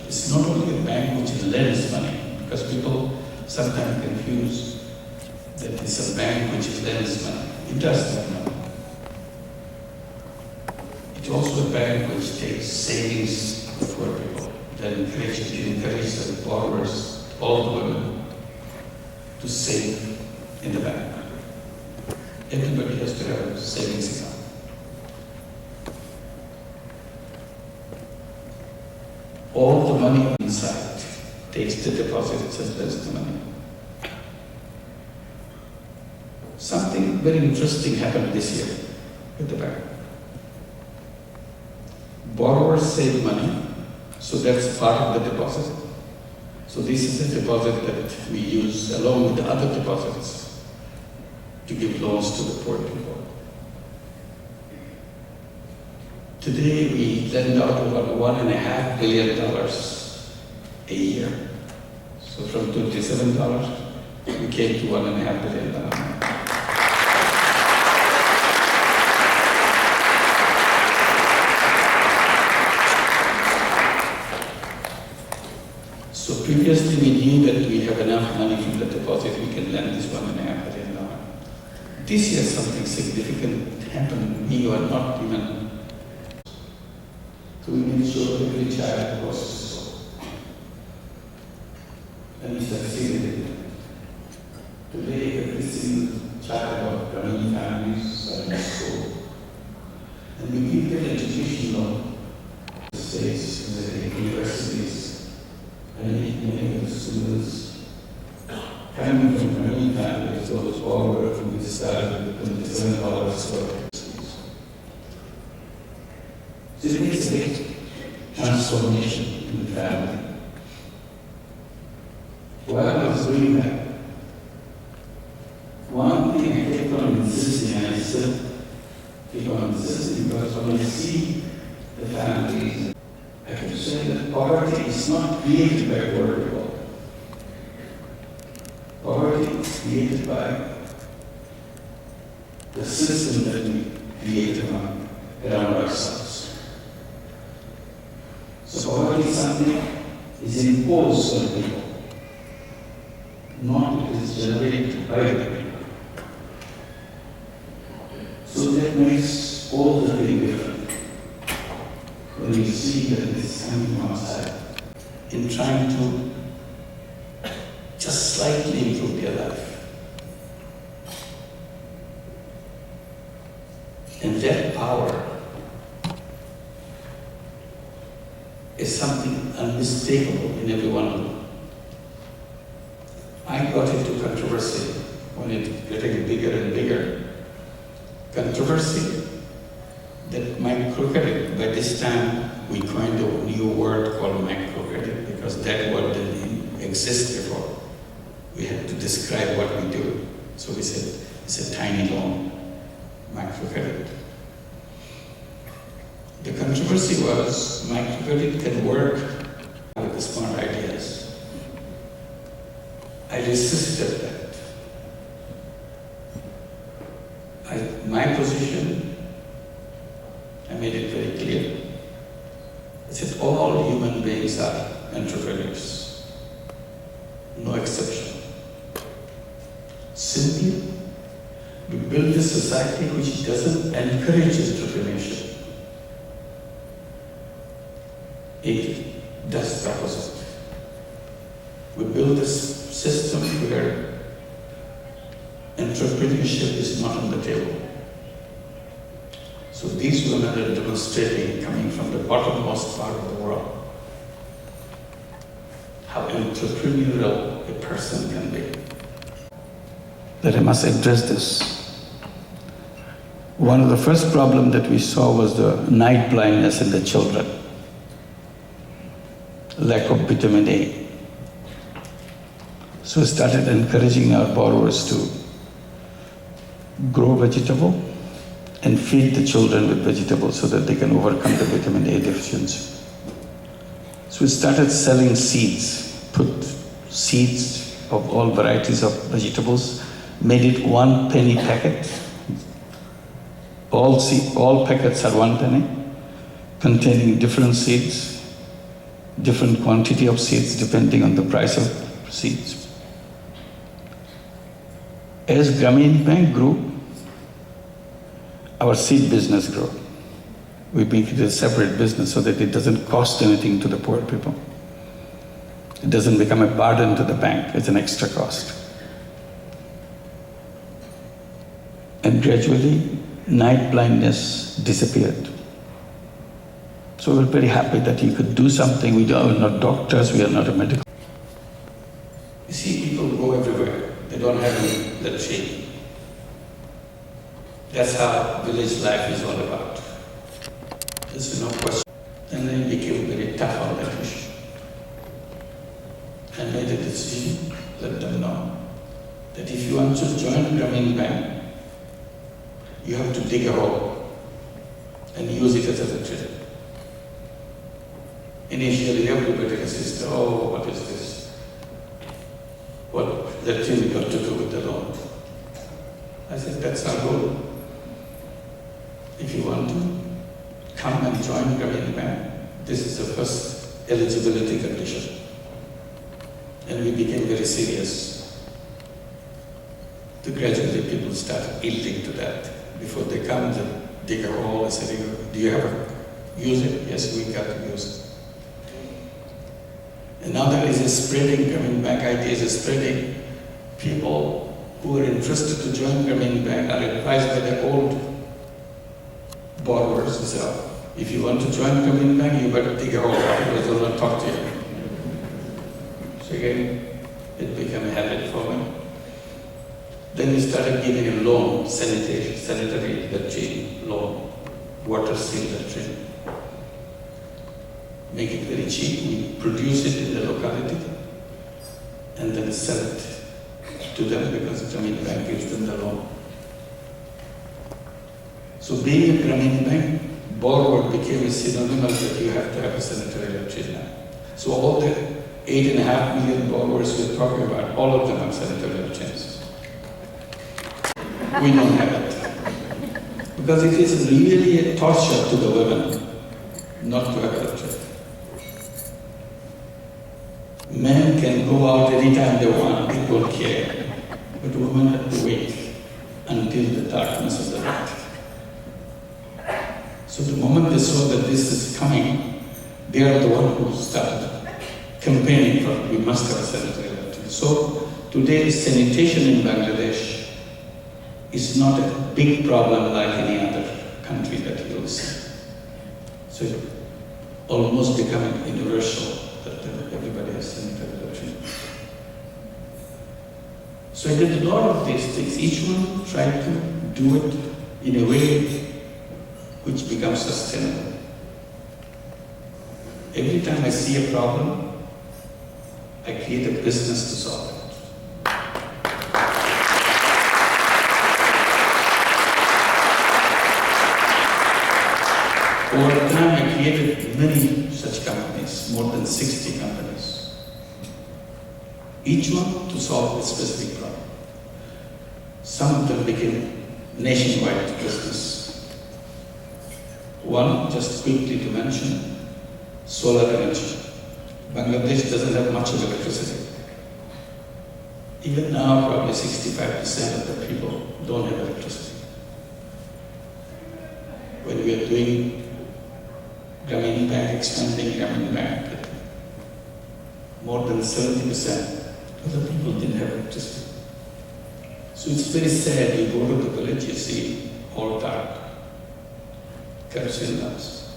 It's not only a bank which lends money, because people sometimes confuse that it's a bank which lends money. It does lend money. It's also a bank which takes savings of poor people, that encourages the borrowers, all the women, to save in the bank. Everybody has to have a savings account. All the money inside takes the deposits as well as the money. Something very interesting happened this year with the bank. Borrowers save money, so that's part of the deposit. So this is a deposit that we use along with the other deposits to give loans to the poor people. Today we lend out about $1.5 billion a year. So from $27, we came to $1.5 billion. So previously we knew that we have enough money from the deposit, we can lend this $1.5 billion. This year something significant happened. We were not even. So we made sure every child was school. And we succeeded in it. Today every single child of Brahmin families are in school. And we give them education loan in the states, in the universities. And many of the students coming from Brahmin families, those all were from the start with $27 for fees. So it makes a big transformation in the family. While I was doing that, one thing I kept on insisting, and I still keep on insisting, because when I see the families, I can say that poverty is not created by poor people. Poverty is created by the system that we create around ourselves. So poverty is something is imposed on people, not it is generated by the people. So that makes all the thing different. When we see that it is coming from outside, in trying to just slightly improve their life. And that power is something unmistakable in every one of them. I got into controversy when it was getting bigger and bigger. Controversy that microcredit, by this time we coined a new word called microcredit because that word didn't exist before. We had to describe what we do. So we said it's a tiny loan, microcredit. The controversy was microcredit can work with the smart ideas. I resisted that. My position, I made it very clear. I said all human beings are entrepreneurs, no exception. Simply, we build a society which doesn't encourage entrepreneurship. It does the opposite. We build a system where entrepreneurship is not on the table. So these women are demonstrating, coming from the bottommost part of the world, how entrepreneurial a person can be. That I must address this. One of the first problems that we saw was the night blindness in the children, lack of vitamin A. So we started encouraging our borrowers to grow vegetable and feed the children with vegetables so that they can overcome the vitamin A deficiency. So we started selling seeds, put seeds of all varieties of vegetables, made it 1 penny packet. All packets are 1 penny, containing different seeds. different quantity of seeds depending on the price of seeds. As Grameen Bank grew, our seed business grew. We make it a separate business so that it doesn't cost anything to the poor people. It doesn't become a burden to the bank, it's an extra cost. And gradually, night blindness disappeared. So we're very happy that you could do something. We are not doctors, we are not a medical. You see, people go everywhere. They don't have the tree. That's how village life is all about. There's no question. And then it became very tough on that issue. I made a decision, let them know, that if you want to join Grameen Bank, you have to dig a hole and use it as a tree. Initially, everybody resisted, oh, what is this? What that thing got to do with the loan? I said, that's our goal. If you want to come and join Grameen Bank, this is the first eligibility condition. And we became very serious. Gradually, people started yielding to that. Before they come, they dig a hole and say, do you have a use it? Yes, we got to use it. And now there is a spreading, Grameen Bank ideas are spreading. People who are interested to join Grameen Bank are advised by the old borrowers to say, oh, if you want to join Grameen Bank, you better dig a hole, otherwise they will not talk to you. So again, it became a habit for me. Then we started giving a loan, sanitary latrine loan, water seal latrine. Make it very cheap, we produce it in the locality and then sell it to them because Grameen Bank gives them the loan. So being a Grameen Bank, borrower became a synonym that you have to have a sanitary latrine now. So all the 8.5 million borrowers we're talking about, all of them have sanitary latrines. We don't have it. Because it is really a torture to the women not to have a latrine. Men can go out anytime they want, they don't care. But women have to wait until the darkness of the night. So the moment they saw that this is coming, they are the one who started campaigning for we must have a sanitary latrine. So today sanitation in Bangladesh is not a big problem like any other country that you will see. So it's almost becoming universal that everybody has sanitary latrine. So I did a lot of these things. Each one tried to do it in a way which becomes sustainable. Every time I see a problem, I create a business to solve it. Over time, I created many such companies, more than 60 companies. Each one to solve a specific problem. Some of them became nationwide business. One, just quickly to mention, solar energy. Bangladesh doesn't have much of electricity. Even now, probably 65% of the people don't have electricity. When we are doing Grameen Bank, expanding Grameen Bank, more than 70% of the people didn't have electricity. So it's very sad, you go to the village, you see all dark, kerosene lamps.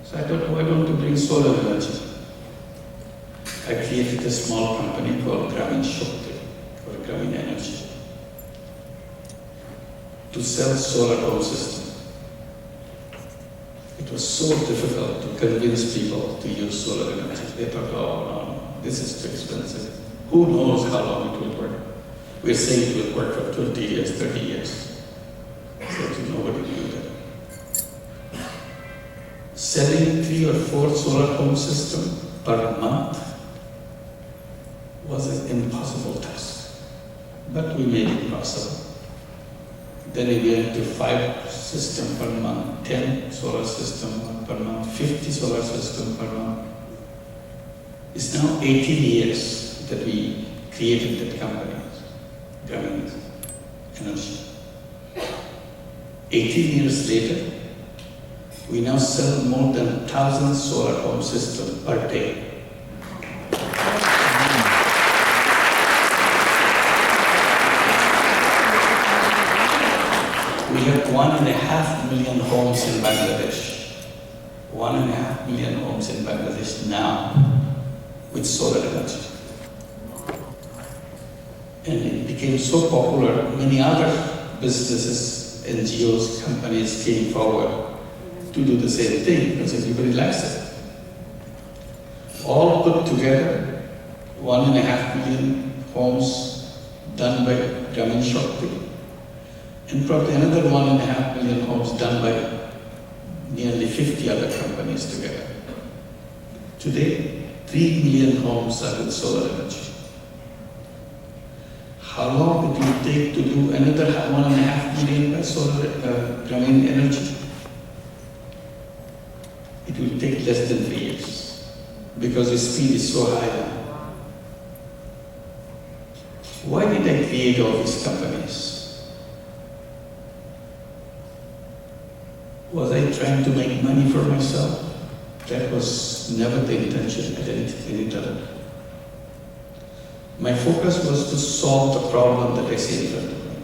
So I thought, why don't you bring solar energy? I created a small company called Grameen Shakti, or Grameen Energy, to sell solar home systems. It was so difficult to convince people to use solar energy. They thought, oh no, this is too expensive. Who knows how long it will work? We're saying it will work for 20 years, 30 years. So nobody knew that. Selling 3 or 4 solar home systems per month was an impossible task. But we made it possible. Then we went to 5 systems per month, 10 solar systems per month, 50 solar systems per month. It's now 18 years that we created that company, Grameen Energy. 18 years later, we now sell more than 1,000 solar home systems per day. We have 1.5 million homes in Bangladesh. 1.5 million homes in Bangladesh now with solar energy. And it became so popular, many other businesses, NGOs, companies came forward to do the same thing because everybody likes it. All put together, 1.5 million homes done by Grameen Shakti, and probably another 1.5 million homes done by nearly 50 other companies together. Today, 3 million homes are with solar energy. How long it will take to do another 1.5 million by solar Grameen energy? It will take less than 3 years because the speed is so high now. Why did I create all these companies? Was I trying to make money for myself? That was never the intention at any time. My focus was to solve the problem that I see in front of me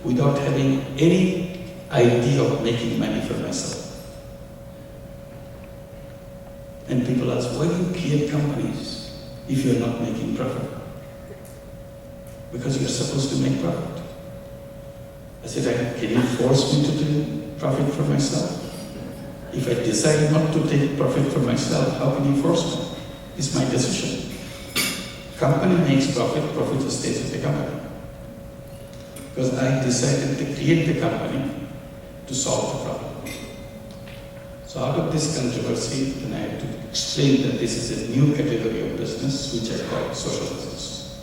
without having any idea of making money for myself. And people ask, why do you create companies if you're not making profit? Because you're supposed to make profit. I said, can you force me to do profit for myself? If I decide not to take profit for myself, how can you force me? It's my decision. Company makes profit, profit stays with the company. Because I decided to create the company to solve the problem. So out of this controversy, then I had to explain that this is a new category of business which I call social business.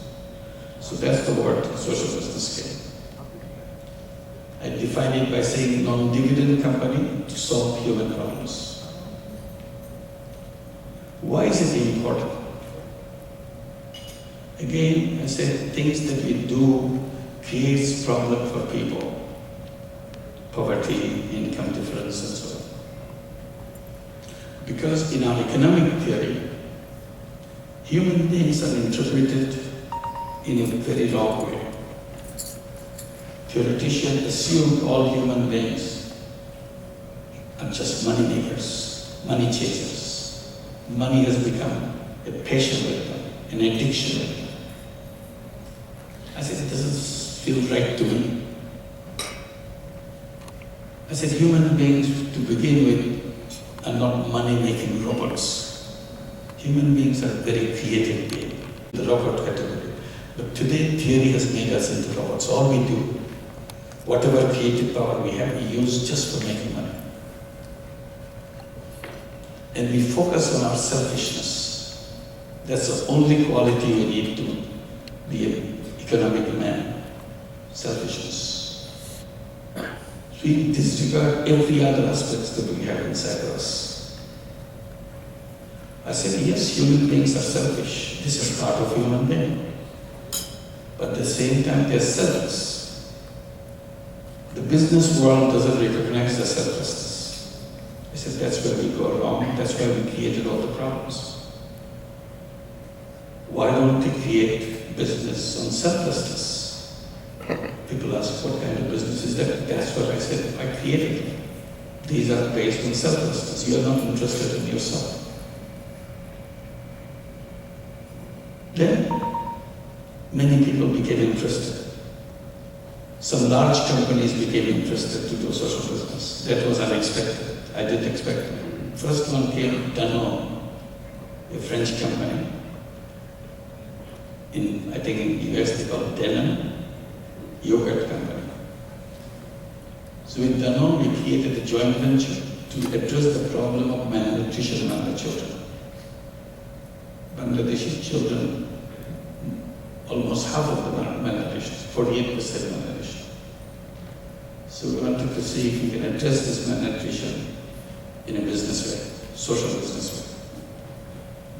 So that's the word social business came. I define it by saying non-dividend company to solve human problems. Why is it important? Again, I said things that we do creates problem for people. Poverty, income difference, and so on. Because in our economic theory, human beings are interpreted in a very wrong way. Theoreticians assumed all human beings are just money makers, money chasers. Money has become a passion with them, an addiction with them. I said, it doesn't feel right to me. I said, human beings to begin with are not money-making robots. Human beings are very creative beings, the robot category. But today, theory has made us into robots. All we do, whatever creative power we have, we use just for making money. And we focus on our selfishness. That's the only quality we need to be an economic man, selfishness. We disregard every other aspect that we have inside us. I said, yes, human beings are selfish. This is part of human being. But at the same time, they're selfless. The business world doesn't recognize the selflessness. I said, that's where we go wrong. That's why we created all the problems. Why don't we create business on selflessness? People ask, what kind of business is that? That's what I said, I created it. These are based on selflessness. You are not interested in yourself. Then, many people became interested. Some large companies became interested to do social business. That was unexpected. I didn't expect it. First one came, Danone, a French company. I think in the US they call it Danone, yogurt company. So with Danone, we created a joint venture to address the problem of malnutrition among the children. Bangladeshi children, almost half of them are malnutrition, 48% malnutrition. So we wanted to see if we can address this malnutrition in a business way, social business way.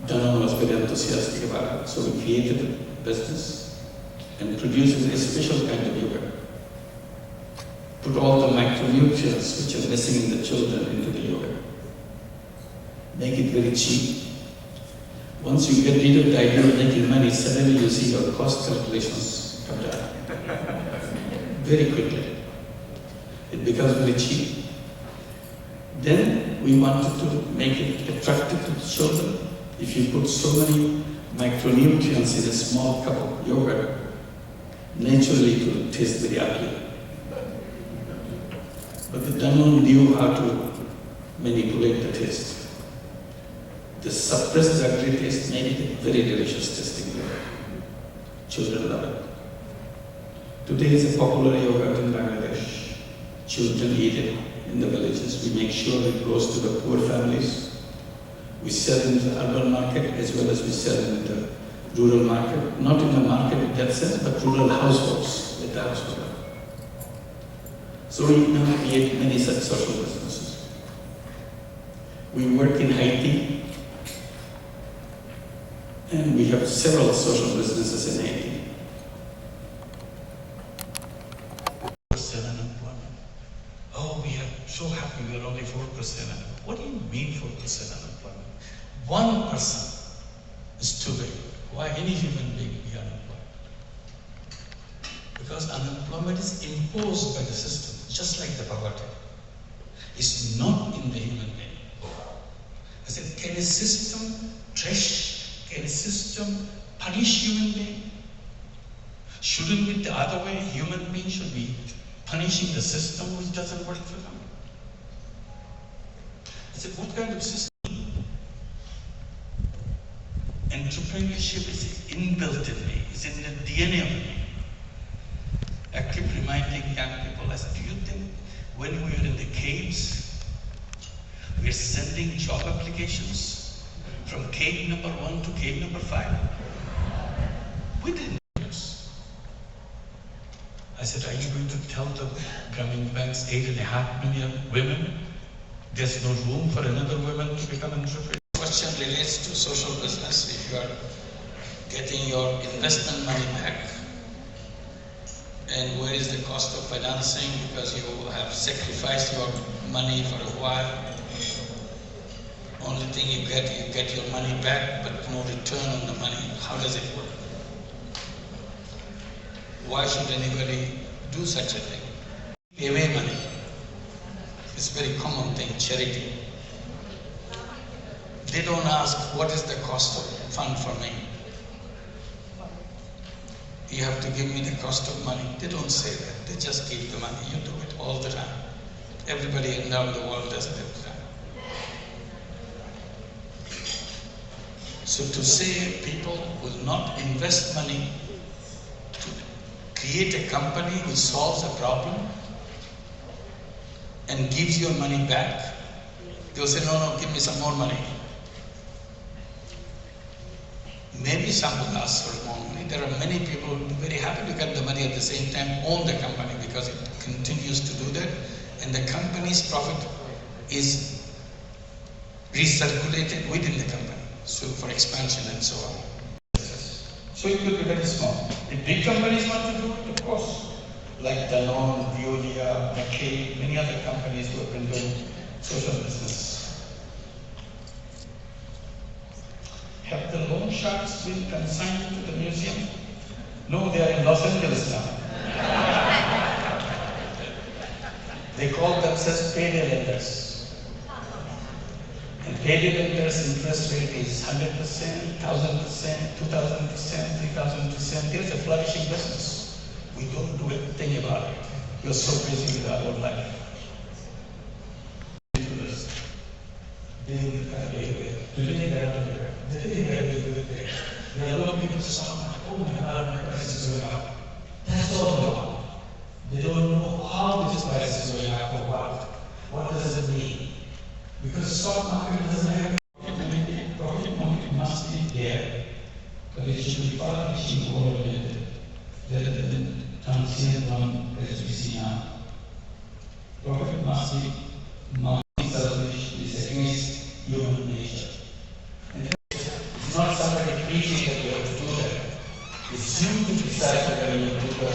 Danone was very enthusiastic about it, so we created a business and produced a very special kind of yogurt. Put all the micronutrients which are missing in the children into the yogurt. Make it very cheap. Once you get rid of the idea of making money, suddenly you see your cost calculations come down. Very quickly. It becomes very cheap. Then we wanted to make it attractive to the children. If you put so many micronutrients in a small cup of yogurt, naturally it will taste very ugly. But the Danone knew how to manipulate the taste. The suppressed ugly taste made it a very delicious tasting yogurt. Children love it. Today it's a popular yogurt in Bangladesh. Children eat it in the villages. We make sure it goes to the poor families. We sell in the urban market as well as we sell in the rural market. Not in the market in that sense, but rural households at the household. So we now create many such social businesses. We work in Haiti, and we have several social businesses in Haiti. Unemployment. Oh, we are so happy we are only 4%. What do you mean 4% unemployment? 1% is too big. Why any human being be unemployed? Because unemployment is imposed by the system, just like the poverty. It's not in the human being. I said, can a system trash? Can a system punish human being? Shouldn't it be the other way? Human beings should be punishing the system which doesn't work for them. I said, what kind of system? Entrepreneurship is inbuilt in me, it's in the DNA of me. I keep reminding young people, I said, do you think when we were in the caves, we are sending job applications from cave number 1 to cave number 5? We didn't. I said, are you going to tell the Grameen Bank's 8.5 million women there's no room for another woman to become an entrepreneur? The question relates to social business. If you are getting your investment money back, and where is the cost of financing because you have sacrificed your money for a while. Only thing you get your money back, but no return on the money. How does it work? Why should anybody do such a thing? Pay away money. It's a very common thing, charity. They don't ask, what is the cost of fund for me? You have to give me the cost of money. They don't say that. They just give the money. You do it all the time. Everybody around the world does it every time. So to say people will not invest money to create a company which solves a problem and gives your money back, they will say, no, give me some more money. Maybe some will ask for more money. There are many people who are very happy to get the money at the same time, own the company because it continues to do that, and the company's profit is recirculated within the company, so for expansion and so on. So it could be very small. If big companies want to do it, of course, like Danone, Veolia, McKay, many other companies who have been doing social business. Have the loan sharks been consigned to the museum? No, they are in Los Angeles now. They call themselves payday lenders. And payday lenders' interest rate is 100%, 1,000%, 2,000%, 3,000%. There's a flourishing business. We don't do a thing about it. We're so busy with our own life. Today they are everywhere. There are a lot of people say, oh my God, my price is going up. That's all they know. They don't know how this price is going up or what. What does it mean? Because the stock market doesn't have profit market must be there, but it should be far reaching oriented rather than transient one as we see now. Profit must be selfish, is against human nature. think that you have to do that. It's you to decide whether you do the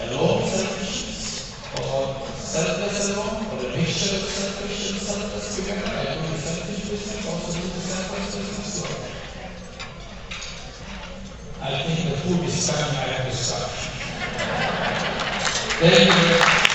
alone selfishness, or selfless alone, or a mixture of selfish and selfless together. I do the selfish business, also do the selfless business. So I think the food is coming, I have to start. Thank you.